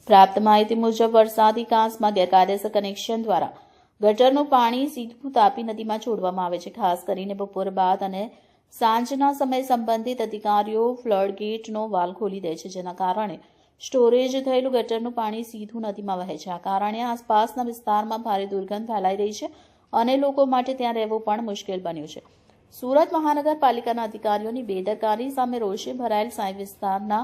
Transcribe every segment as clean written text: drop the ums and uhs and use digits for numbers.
પ્રાપ્ત માહિતી મુજબ વરસાદી કાંસમાં ગેરકાયદેસર કનેક્શન દ્વારા ગટરનું પાણી સીધું તાપી નદીમાં છોડવામાં આવે છે। ખાસ કરીને બપોર બાદ અને સાંજના સમયે સંબંધિત અધિકારીઓ ફ્લડ ગેટનો વાલ્વ ખોલી દે છે, જેના કારણે સ્ટોરેજ થયેલું ગટરનું પાણી સીધું નદીમાં વહે છે। આ કારણે આસપાસના વિસ્તારમાં ભારે દુર્ગંધ ફેલાઈ રહી છે અને લોકો માટે ત્યાં રહેવું પણ મુશ્કેલ બન્યું છે। સુરત મહાનગરપાલિકાના અધિકારીઓની બેદરકારી સામે રોષે ભરાયેલ સાંઈ વિસ્તારના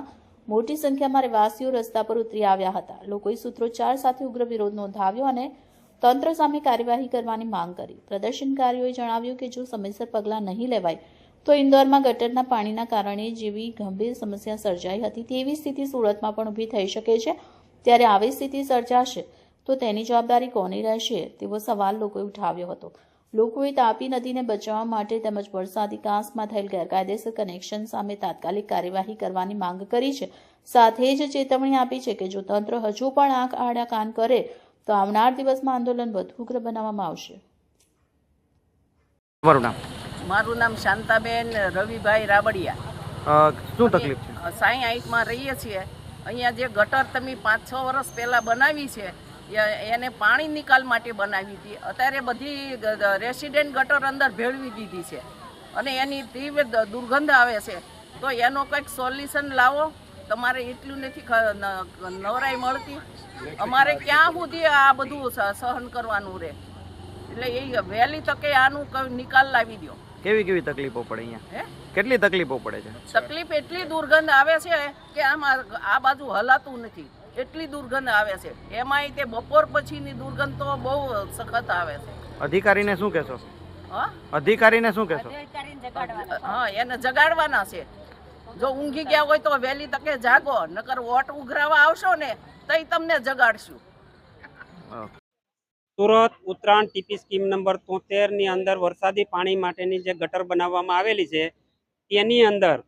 મોટી સંખ્યામાં રહેવાસીઓ રસ્તા પર ઉતરી આવ્યા હતા। લોકોએ સૂત્રોચ્ચાર સાથે ઉગ્ર વિરોધ નોંધાવ્યો અને તંત્ર સામે કાર્યવાહી કરવાની માંગ કરી। પ્રદર્શનકારીઓએ જણાવ્યું કે જો સમયસર પગલાં નહીં લેવાય તો ઇન્દોરમાં ગટરના પાણીના કારણે જેવી ગંભીર સમસ્યા સર્જાઈ હતી તેવી સ્થિતિ સુરતમાં પણ ઊભી થઈ શકે છે। ત્યારે આવી સ્થિતિ સર્જાશે તો તેની જવાબદારી કોની રહેશે તેવો સવાલ લોકોએ ઉઠાવ્યો હતો। લોકોએ તાપી નદીને બચાવવા માટે તેમજ વરસાદી કાંસમાં થયેલ ગેરકાયદેસર કનેક્શન સામે તાત્કાલિક કાર્યવાહી કરવાની માંગ કરી છે। સાથે જ ચેતવણી આપી છે કે જો તંત્ર હજુ પણ આંખ આડા કાન કરે તો આવનાર દિવસમાં આંદોલન વધુ ઉગ્ર બનાવવામાં આવશે। મારું નામ શાંતાબેન રવિભાઈ રાબડિયા। શું તકલીફ છે? સાંઈ હાઈટમાં રહીએ છીએ। અહીંયા જે ગટર તમે 5-6 વર્ષ પહેલાં બનાવી છે એને પાણી નિકાલ માટે બનાવી હતી। અત્યારે બધી રેસિડેન્ટ ગટર અંદર ભેળવી દીધી છે અને એની તીવ્ર દુર્ગંધ આવે છે। તો એનો કંઈક સોલ્યુશન લાવો। તમારે એટલું નથી નવરાઈ મળતી, અમારે ક્યાં સુધી આ બધું સહન કરવાનું રહે? એટલે એ વહેલી તકે આનું નિકાલ લાવી દો। કેવી તકલીફો પડે અહીંયા? કેટલી તકલીફો પડે છે? તકલીફ એટલી દુર્ગંધ આવે છે કે આમાં આ બાજુ હલાતું નથી, એટલી દુર્ગંધ આવે છે। એમાંય તે બપોર પછીની દુર્ગંધ તો બહુ સખત આવે છે। અધિકારીને શું કહેશો? હા, અધિકારીને શું કહેશો? હા, એને જગાડવાના છે। જો ઊંઘી ગયા હોય તો વહેલી તકે જાગો, નકર વોટ ઉઘરાવા આવશો ને તઈ તમને જગાડશું। Surat Uttarayan TP scheme number 73 અંદર વરસાદી પાણી માટેની જે ગટર બનાવવામાં આવેલી છે તેની અંદર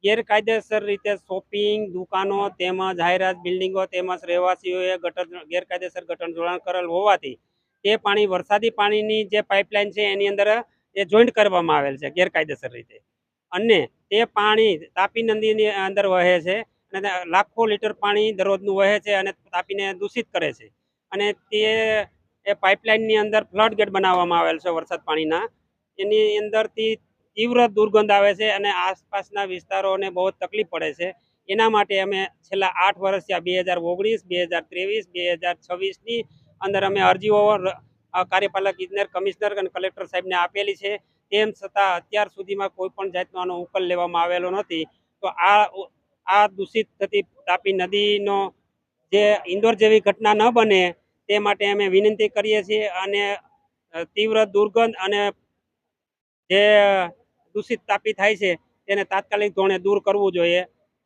ગેરકાયદેસર રીતે શોપિંગ દુકાનો તેમજ જાહેરાત બિલ્ડિંગો તેમજ રહેવાસીઓએ ગેરકાયદેસર ગટર જોડાણ કરેલ હોવાથી તે પાણી વરસાદી પાણીની જે પાઇપલાઇન છે એની અંદર એ જોઈન્ટ કરવામાં આવેલ છે ગેરકાયદેસર રીતે, અને તે પાણી તાપી નદીની અંદર વહે છે અને લાખો લીટર પાણી દરરોજનું વહે છે અને તાપીને દૂષિત કરે છે। અને એ પાઇપલાઇનની અંદર ફ્લડ ગેટ બનાવવામાં આવેલ છે વરસાદ પાણીના, એની અંદરથી તીવ્ર દુર્ગંધ આવે છે અને આસપાસના વિસ્તારોને બહુ તકલીફ પડે છે। એના માટે અમે છેલ્લા 8 વર્ષથી 2019, 2023, 2026ની અંદર અમે અરજીઓ કાર્યપાલક ઇજનેર, કમિશનર અને કલેક્ટર સાહેબને આપેલી છે। તેમ છતાં અત્યાર સુધીમાં કોઈ પણ જાતનો આનો ઉકેલ લેવામાં આવેલો નથી। તો આ દૂષિત થતી તાપી નદીનો જે ઇન્દોર જેવી ઘટના ન બને તે માટે અમે વિનંતી કરીએ છીએ અને તીવ્ર દુર્ગંધ અને જે દૂષિત તાપી થાય છે તેને તાત્કાલિક ધોરણે દૂર કરવું જોઈએ।